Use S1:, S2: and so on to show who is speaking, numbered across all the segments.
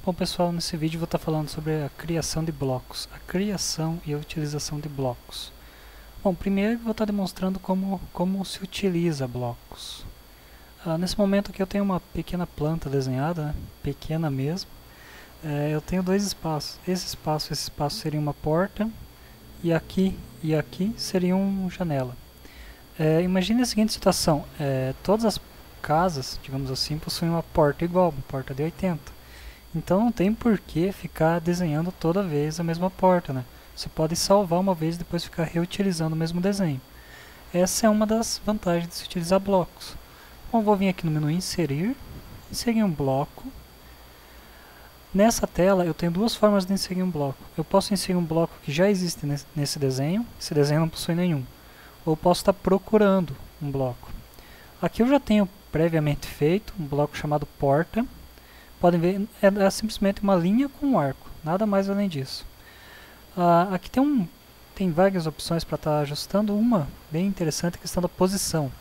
S1: Bom pessoal, nesse vídeo eu vou estar falando sobre a criação de blocos, a criação e a utilização de blocos. Bom, primeiro eu vou estar demonstrando como se utiliza blocos. Nesse momento aqui eu tenho uma pequena planta desenhada, né? Pequena mesmo. Eu tenho dois espaços. Esse espaço seria uma porta e aqui seria uma janela. Imagine a seguinte situação, todas as casas, digamos assim, possuem uma porta igual, uma porta de 80. Então não tem por que ficar desenhando toda vez a mesma porta, né? Você pode salvar uma vez e depois ficar reutilizando o mesmo desenho. Essa é uma das vantagens de se utilizar blocos. Bom, vou vir aqui no menu inserir um bloco. Nessa tela eu tenho duas formas de inserir um bloco. Eu posso inserir um bloco que já existe nesse desenho, esse desenho não possui nenhum. Ou posso estar procurando um bloco. Aqui eu já tenho previamente feito um bloco chamado porta. Podem ver, é simplesmente uma linha com um arco, nada mais além disso. Aqui tem várias opções para estar ajustando, uma bem interessante é a questão da posição.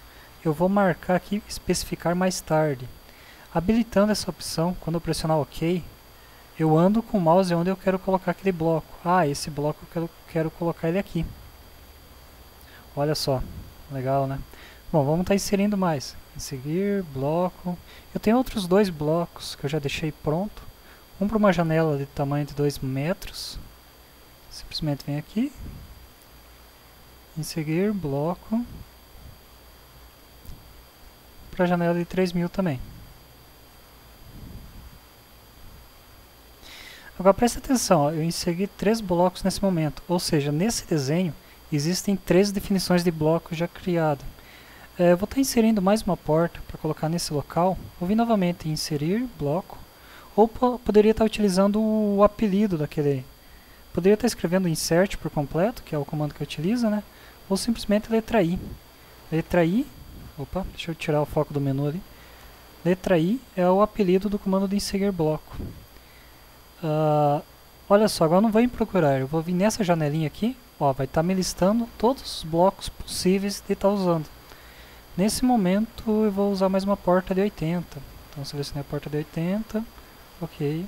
S1: Eu vou marcar aqui, especificar mais tarde. Habilitando essa opção, quando eu pressionar OK, eu ando com o mouse onde eu quero colocar aquele bloco. Esse bloco eu quero colocar ele aqui. Olha só, legal, né? Bom, vamos estar inserindo mais. Inserir, bloco. Eu tenho outros dois blocos que eu já deixei pronto. Um para uma janela de tamanho de 2 metros. Simplesmente vem aqui. Inserir, bloco. Para a janela de 3.000 também. Agora presta atenção, ó, eu inseri 3 blocos nesse momento. Ou seja, nesse desenho existem 3 definições de bloco já criado. Eu vou estar inserindo mais uma porta para colocar nesse local. Vou vir novamente em inserir, bloco. Ou poderia estar utilizando o apelido daquele. Poderia estar escrevendo insert por completo, que é o comando que eu utilizo, né? Ou simplesmente letra I. Letra I, opa, deixa eu tirar o foco do menu ali. Letra I é o apelido do comando de inserir bloco. Olha só, agora eu não vou em procurar, eu vou vir nessa janelinha aqui, ó, vai estar me listando todos os blocos possívees de estar usando. Nesse momento eu vou usar mais uma porta de 80. Então selecionei a porta de 80. Ok.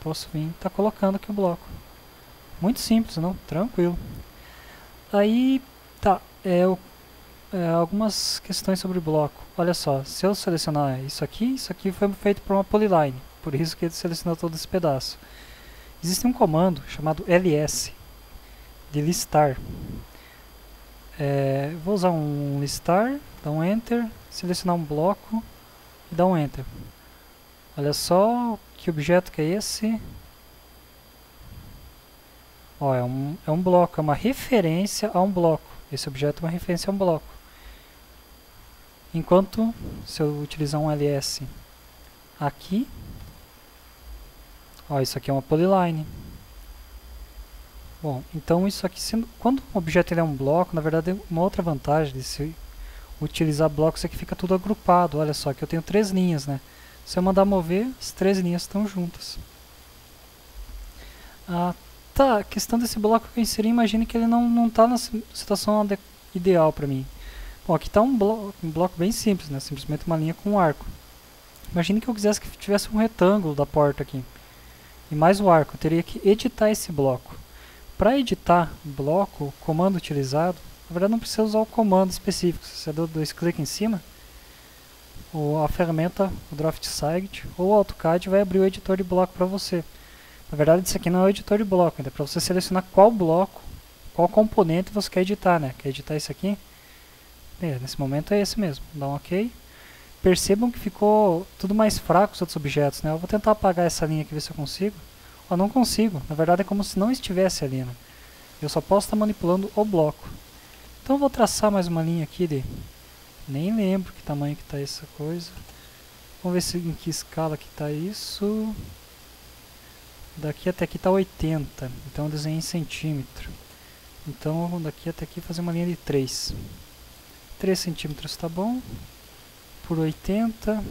S1: Posso vir estar colocando aqui o bloco. Muito simples, não? Tranquilo. Aí, tá. Algumas questões sobre o bloco. Olha só, se eu selecionar isso aqui foi feito por uma polyline. Por isso que ele selecionou todo esse pedaço. Existe um comando chamado ls, de listar. Vou usar um listar, dar um enter, selecionar um bloco e dar um enter. Olha só que objeto que é esse. Ó, é um bloco, é uma referência a um bloco. Esse objeto é uma referência a um bloco. Enquanto, se eu utilizar um ls aqui, ó, isso aqui é uma polyline. Bom, então isso aqui, quando o objeto ele é um bloco, na verdade uma outra vantagem de se utilizar blocos é que fica tudo agrupado. Olha só, que eu tenho 3 linhas, né? Se eu mandar mover, as 3 linhas estão juntas. Tá, a questão desse bloco que eu inseri, imagine que ele não está na situação ideal para mim. Bom, aqui está um bloco bem simples, né? Simplesmente uma linha com um arco. Imagine que eu quisesse que tivesse um retângulo da porta aqui. E mais o arco, eu teria que editar esse bloco. Para editar bloco, o comando utilizado, na verdade não precisa usar o comando específico. Você dá 2 cliques em cima, a ferramenta, o DraftSight ou o AutoCAD vai abrir o editor de bloco para você. Na verdade isso aqui não é o editor de bloco, é para você selecionar qual bloco, qual componente você quer editar, né? Quer editar esse aqui? Nesse momento é esse mesmo. Dá um OK. Percebam que ficou tudo mais fraco os outros objetos, né? Eu vou tentar apagar essa linha aqui, ver se eu consigo. Não consigo, na verdade é como se não estivesse ali, né? Eu só posso estar manipulando o bloco. Então eu vou traçar mais uma linha aqui de... Nem lembro que tamanho que está essa coisa. Vamos ver em que escala que está isso. Daqui até aqui está 80, então eu desenhei em centímetro. Então daqui até aqui fazer uma linha de 3. 3 centímetros está bom. Por 80. Vem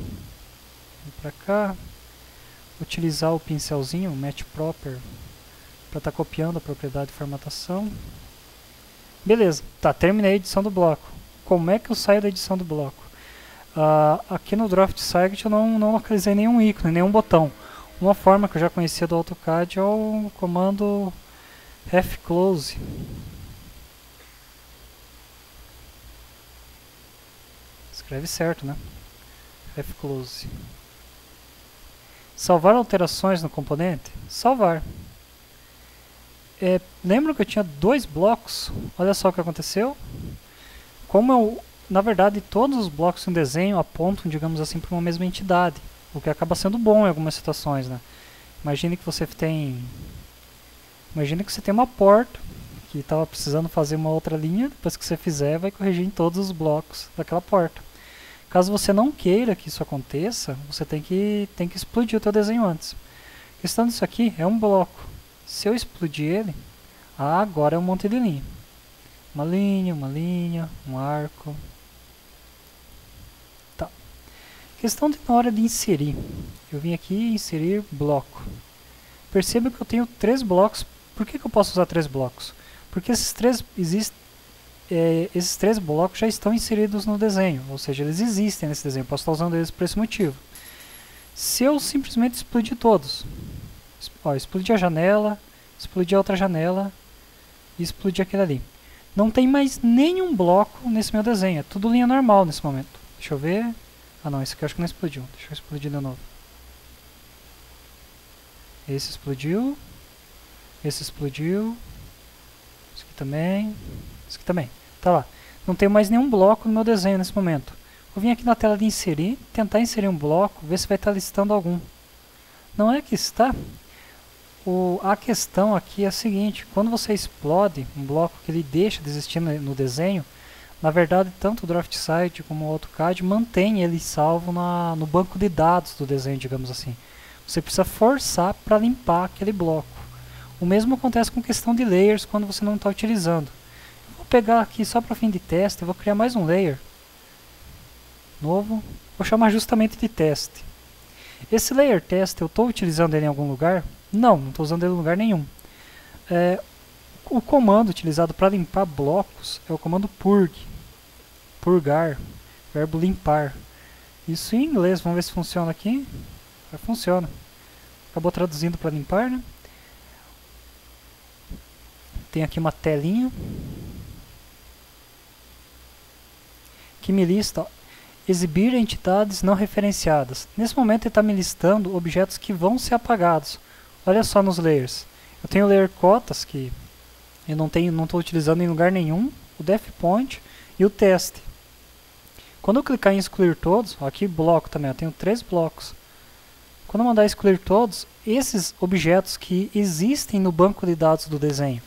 S1: para cá. Utilizar o pincelzinho, o Match Proper, para estar copiando a propriedade de formatação. Beleza, tá, terminei a edição do bloco. Como é que eu saio da edição do bloco? Aqui no DraftSight eu não localizei nenhum ícone, nenhum botão. Uma forma que eu já conhecia do AutoCAD é o comando fclose. Escreve certo, né? fclose. Salvar alterações no componente? Salvar. Lembra que eu tinha 2 blocos? Olha só o que aconteceu. Na verdade, todos os blocos em desenho apontam, digamos assim, para uma mesma entidade, o que acaba sendo bom em algumas situações, né? Imagine que você tem uma porta que estava precisando fazer uma outra linha, depois que você fizer, vai corrigir em todos os blocos daquela porta. Caso você não queira que isso aconteça, você tem que explodir o teu desenho antes. A questão disso aqui é um bloco. Se eu explodir ele, agora é um monte de linha. Uma linha, um arco. Tá. Questão de na hora de inserir. Eu vim aqui inserir bloco. Perceba que eu tenho 3 blocos. Por que eu posso usar 3 blocos? Porque esses três blocos já estão inseridos no desenho, ou seja, eles existem nesse desenho, eu posso estar usando eles por esse motivo. Se eu simplesmente explodir todos, explodir a janela, explodir a outra janela e explodir aquele ali, não tem mais nenhum bloco nesse meu desenho, é tudo linha normal nesse momento. Deixa eu ver, não, esse aqui eu acho que não explodiu, deixa eu explodir de novo. Esse explodiu, esse explodiu, esse aqui também, tá lá. Não tenho mais nenhum bloco no meu desenho nesse momento. Vou vir aqui na tela de inserir, tentar inserir um bloco, ver se vai estar listando algum. Não é que está. A questão aqui é a seguinte, quando você explode um bloco que ele deixa de existir no desenho, na verdade tanto o DraftSide como o AutoCAD mantém ele salvo no banco de dados do desenho, digamos assim. Você precisa forçar para limpar aquele bloco. O mesmo acontece com questão de layers quando você não está utilizando. Vou pegar aqui só para fim de teste, vou criar mais um layer novo, vou chamar justamente de teste. Esse layer test, eu estou utilizando ele em algum lugar? Não estou usando ele em lugar nenhum. O comando utilizado para limpar blocos é o comando purg, purgar, verbo limpar. Isso em inglês, vamos ver se funciona aqui. Funciona. Acabou traduzindo para limpar, né? Tem aqui uma telinha que me lista, exibir entidades não referenciadas. Nesse momento ele está me listando objetos que vão ser apagados. Olha só nos layers. Eu tenho o layer cotas, que eu não estou utilizando em lugar nenhum, o def point e o teste. Quando eu clicar em excluir todos, aqui bloco também, eu tenho 3 blocos. Quando eu mandar excluir todos, esses objetos que existem no banco de dados do desenho,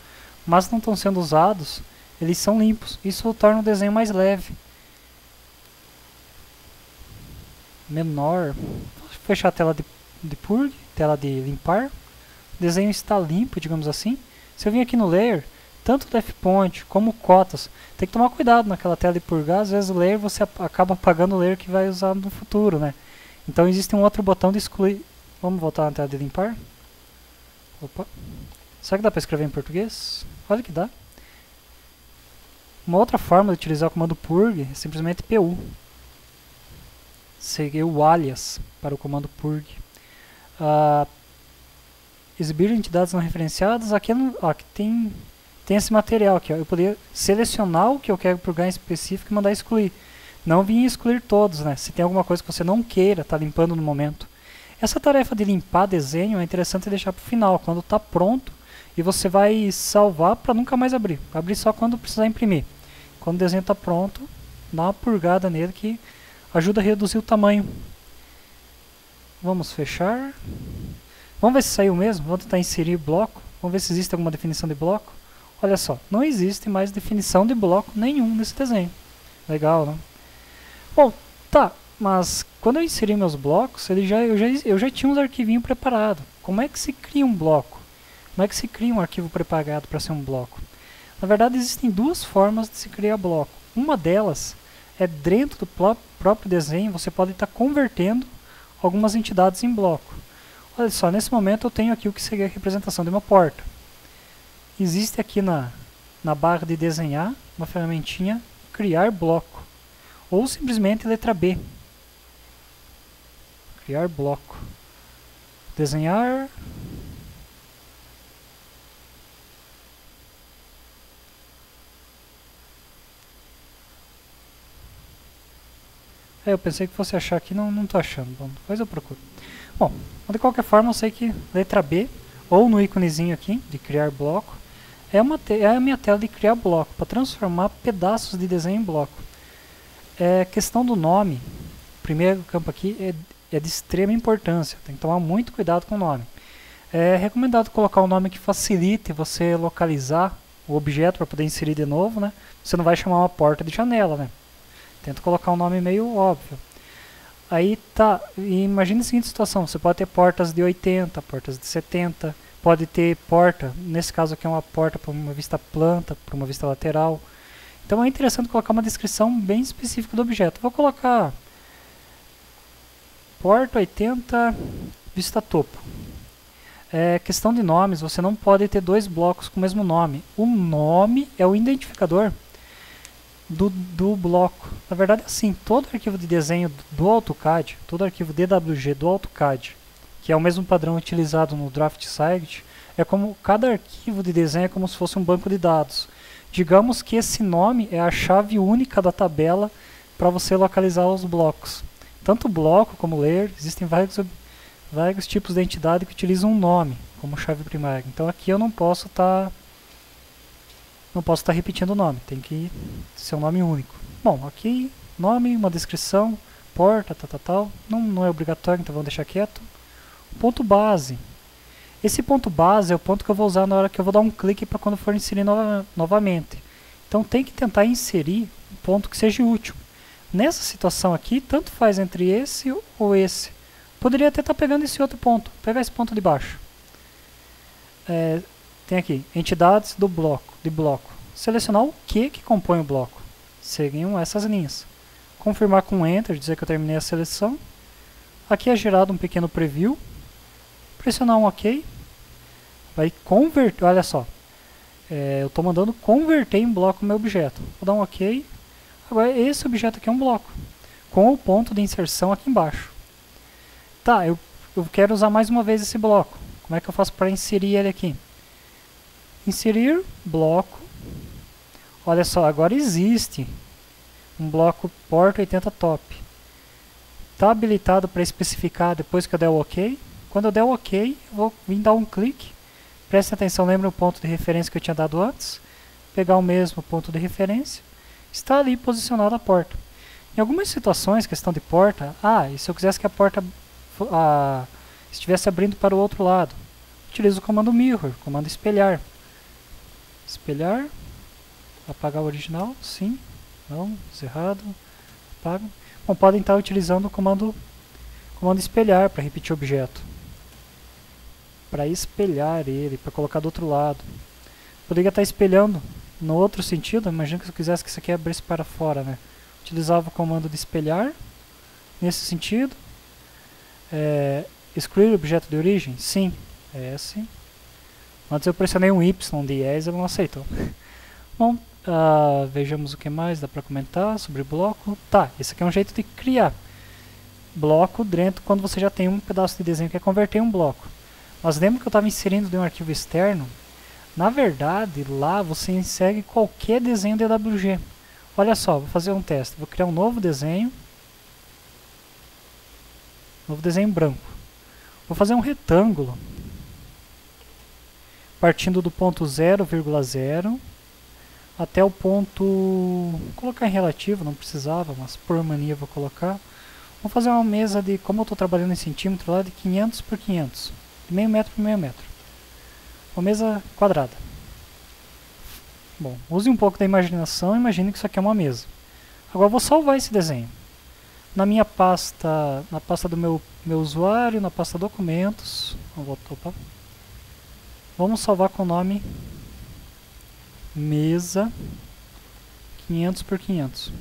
S1: mas não estão sendo usados, eles são limpos. Isso torna o desenho mais leve. Menor. Vou fechar a tela de purge, tela de limpar. O desenho está limpo, digamos assim. Se eu vir aqui no layer, tanto o def point como o cotas, tem que tomar cuidado naquela tela de purgar. Às vezes o layer você acaba apagando o layer que vai usar no futuro, né? Então existe um outro botão de excluir. Vamos voltar na tela de limpar. Opa. Será que dá para escrever em português? Olha que dá. Uma outra forma de utilizar o comando purg é simplesmente pu. Seguir o alias para o comando purg. Exibir entidades não referenciadas. Aqui tem esse material aqui. Ó. Eu poderia selecionar o que eu quero purgar em específico e mandar excluir. Não vim excluir todos, né? Se tem alguma coisa que você não queira, tá limpando no momento. Essa tarefa de limpar desenho é interessante deixar para o final, quando está pronto, e você vai salvar para nunca mais abrir. Abrir só quando precisar imprimir. Quando o desenho está pronto, dá uma purgada nele que ajuda a reduzir o tamanho. Vamos fechar. Vamos ver se saiu mesmo. Vamos tentar inserir bloco. Vamos ver se existe alguma definição de bloco. Olha só, não existe mais definição de bloco nenhum nesse desenho. Legal, né? Bom, tá, mas quando eu inseri meus blocos, eu já tinha uns arquivinhos preparados. Como é que se cria um bloco? Como é que se cria um arquivo preparado para ser um bloco? Na verdade, existem 2 formas de se criar bloco. Uma delas é dentro do próprio desenho, você pode estar convertendo algumas entidades em bloco. Olha só, nesse momento eu tenho aqui o que seria a representação de uma porta. Existe aqui na barra de desenhar uma ferramentinha criar bloco. Ou simplesmente letra B. Criar bloco. desenhar. Eu pensei que fosse achar aqui, não tô achando. Bom, depois eu procuro. Bom, de qualquer forma eu sei que letra B, ou no íconezinho aqui, de criar bloco, é a minha tela de criar bloco, para transformar pedaços de desenho em bloco. Questão do nome, o primeiro campo aqui é de extrema importância, tem que tomar muito cuidado com o nome. É recomendado colocar um nome que facilite você localizar o objeto para poder inserir de novo, né? Você não vai chamar uma porta de janela, né? Tenta colocar um nome meio óbvio. Aí tá, imagine a seguinte situação, você pode ter portas de 80, portas de 70, pode ter porta, nesse caso aqui é uma porta para uma vista planta, para uma vista lateral. Então é interessante colocar uma descrição bem específica do objeto. Vou colocar porta 80, vista topo. Questão de nomes, você não pode ter dois blocos com o mesmo nome. O nome é o identificador do bloco. Na verdade é assim, todo arquivo de desenho do AutoCAD, todo arquivo DWG do AutoCAD, que é o mesmo padrão utilizado no DraftSight, é como cada arquivo de desenho é como se fosse um banco de dados. Digamos que esse nome é a chave única da tabela para você localizar os blocos. Tanto bloco como layer, existem vários tipos de entidade que utilizam um nome como chave primária. Então aqui eu não posso estar repetindo o nome, tem que ser um nome único. Bom, aqui nome, uma descrição, porta, tal. Não é obrigatório, então vamos deixar quieto. Ponto base. Esse ponto base é o ponto que eu vou usar na hora que eu vou dar um clique para quando for inserir novamente. Então tem que tentar inserir um ponto que seja útil. Nessa situação aqui, tanto faz entre esse ou esse. Poderia até estar pegando esse outro ponto, pegar esse ponto de baixo. Tem aqui, entidades de bloco. Selecionar o que compõe o bloco. Seriam essas linhas. Confirmar com Enter, dizer que eu terminei a seleção. Aqui é gerado um pequeno preview. Pressionar um OK. Vai converter, olha só. Eu estou mandando converter em bloco o meu objeto. Vou dar um OK. Agora esse objeto aqui é um bloco, com o ponto de inserção aqui embaixo. Tá, eu quero usar mais uma vez esse bloco. Como é que eu faço para inserir ele aqui? Inserir bloco. Olha só, agora existe um bloco porta 80 top. Está habilitado para especificar depois que eu der o OK. Quando eu der o OK, eu vou vir dar um clique. Preste atenção, lembra o ponto de referência que eu tinha dado antes? Pegar o mesmo ponto de referência. Está ali posicionada a porta. Em algumas situações, questão de porta, e se eu quisesse que a porta estivesse abrindo para o outro lado, utilizo o comando mirror, comando espelhar. Espelhar, apagar o original, sim, não, errado, apaga. Bom, podem estar utilizando o comando espelhar para repetir o objeto. Para espelhar ele, para colocar do outro lado. Poderia estar espelhando no outro sentido, imagina que se eu quisesse que isso aqui abrisse para fora, né? Utilizava o comando de espelhar, nesse sentido. Excluir objeto de origem? Sim, S. Antes eu pressionei um Y de yes, ele não aceitou. Bom, vejamos o que mais dá para comentar sobre bloco. Tá, esse aqui é um jeito de criar bloco dentro quando você já tem um pedaço de desenho que é converter em um bloco. Mas lembra que eu estava inserindo de um arquivo externo? Na verdade, lá você insere qualquer desenho DWG. Olha só, vou fazer um teste. Vou criar um novo desenho branco. Vou fazer um retângulo partindo do ponto 0,0 até o ponto... Vou colocar em relativo, não precisava, mas por mania vou colocar. Vou fazer uma mesa de, como eu estou trabalhando em centímetro, lá de 500 por 500. De meio metro por meio metro. Uma mesa quadrada. Bom, use um pouco da imaginação e imagine que isso aqui é uma mesa. Agora eu vou salvar esse desenho. Na minha pasta, na pasta do meu usuário, na pasta documentos. Vamos salvar com o nome mesa 500 por 500.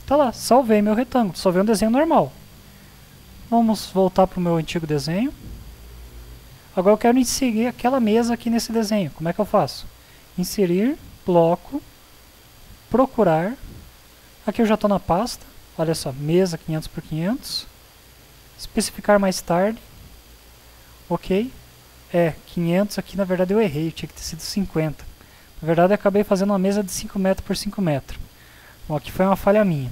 S1: Tá lá, salvei meu retângulo, salvei um desenho normal. Vamos voltar para o meu antigo desenho. Agora eu quero inserir aquela mesa aqui nesse desenho. Como é que eu faço? Inserir, bloco, procurar. Aqui eu já estou na pasta. Olha só, mesa 500 por 500. Especificar mais tarde. Ok. 500 aqui na verdade eu errei, tinha que ter sido 50. Na verdade eu acabei fazendo uma mesa de 5 metros por 5 metros. Bom, aqui foi uma falha minha.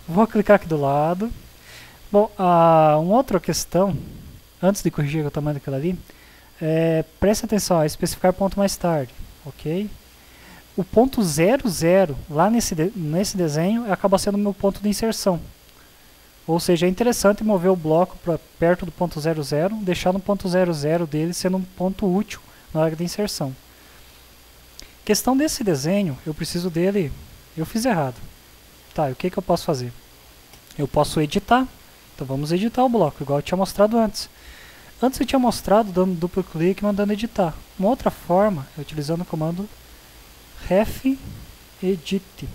S1: Vou clicar aqui do lado. Bom, uma outra questão, antes de corrigir o tamanho daquela ali, preste atenção, especificar ponto mais tarde, ok? O ponto 00 lá nesse desenho acaba sendo o meu ponto de inserção. Ou seja, é interessante mover o bloco para perto do ponto 00, deixar no ponto 00 dele sendo um ponto útil na hora de inserção. Questão desse desenho, eu preciso dele, eu fiz errado. Tá, e o que eu posso fazer? Eu posso editar, então vamos editar o bloco, igual eu tinha mostrado antes. Antes eu tinha mostrado dando duplo clique e mandando editar. Uma outra forma é utilizando o comando ref edit.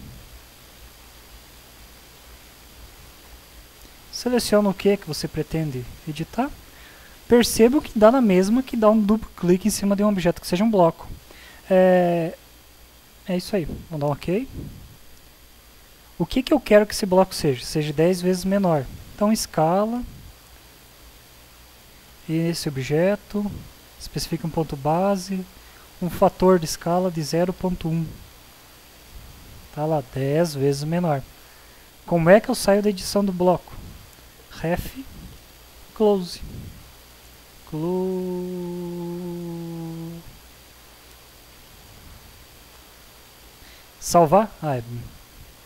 S1: Seleciona o que você pretende editar. Perceba que dá na mesma que dá um duplo clique em cima de um objeto que seja um bloco. É isso aí. Vamos dar um OK. O que eu quero que esse bloco seja? Seja 10 vezes menor. Então escala. Esse objeto. Especifica um ponto base. Um fator de escala de 0.1. Tá lá, 10 vezes menor. Como é que eu saio da edição do bloco? Ref close. Salvar?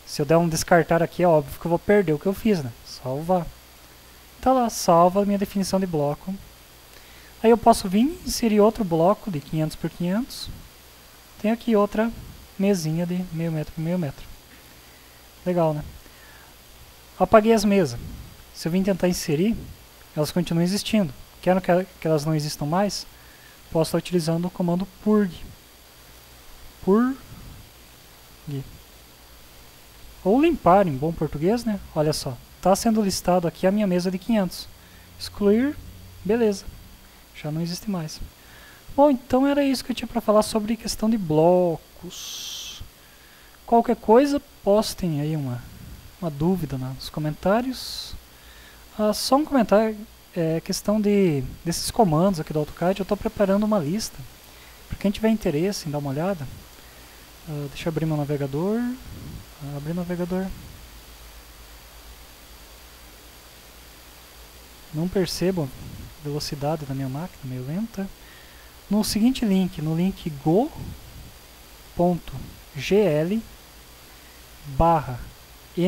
S1: Se eu der um descartar aqui, é óbvio que eu vou perder o que eu fiz, né? Salvar. Tá lá, salva a minha definição de bloco. Aí eu posso vir e inserir outro bloco de 500 por 500. Tem aqui outra mesinha de meio metro por meio metro. Legal, né? Apaguei as mesas. Se eu vim tentar inserir, elas continuam existindo. Quero que elas não existam mais, posso estar utilizando o comando purg. Purg. Ou limpar em bom português, né? Olha só, está sendo listado aqui a minha mesa de 500. Excluir, beleza. Já não existe mais. Bom, então era isso que eu tinha para falar sobre questão de blocos. Qualquer coisa, postem aí uma dúvida nos comentários. Só um comentário, questão desses comandos aqui do AutoCAD, eu estou preparando uma lista. Para quem tiver interesse em dar uma olhada, deixa eu abrir meu navegador. Abrir o navegador. Não percebo a velocidade da minha máquina, meio lenta. No seguinte link, no link go.gl/N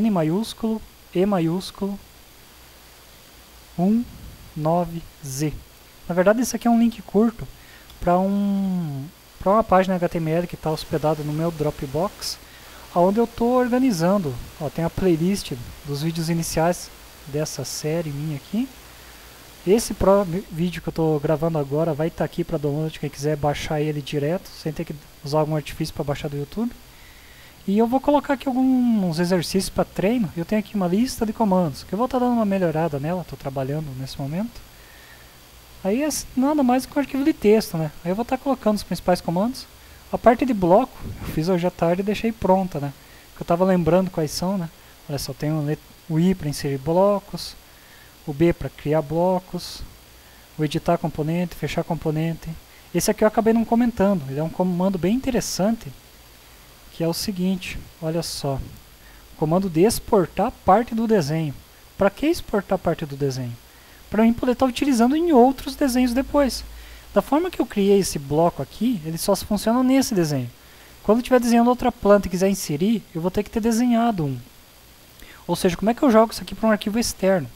S1: maiúsculo, E maiúsculo, 19Z. Na verdade, isso aqui é um link curto para uma página HTML que está hospedada no meu Dropbox, onde eu estou organizando. Tem a playlist dos vídeos iniciais dessa série minha aqui. Esse vídeo que eu estou gravando agora vai estar aqui para download, quem quiser baixar ele direto, sem ter que usar algum artifício para baixar do YouTube. E eu vou colocar aqui alguns exercícios para treino. Eu tenho aqui uma lista de comandos, que eu vou estar dando uma melhorada nela, estou trabalhando nesse momento. Aí é nada mais que um arquivo de texto, né? Aí eu vou estar colocando os principais comandos. A parte de bloco, eu fiz hoje à tarde e deixei pronta, né? Porque eu estava lembrando quais são, né? Olha só, tem o I para inserir blocos, o B para criar blocos, o editar componente, fechar componente. Esse aqui eu acabei não comentando, ele é um comando bem interessante, que é o seguinte, olha só, o comando de exportar parte do desenho. Para que exportar parte do desenho? Para mim poder estar utilizando em outros desenhos depois. Da forma que eu criei esse bloco aqui, ele só funciona nesse desenho. Quando eu estiver desenhando outra planta e quiser inserir, eu vou ter que ter desenhado um. Ou seja, como é que eu jogo isso aqui para um arquivo externo?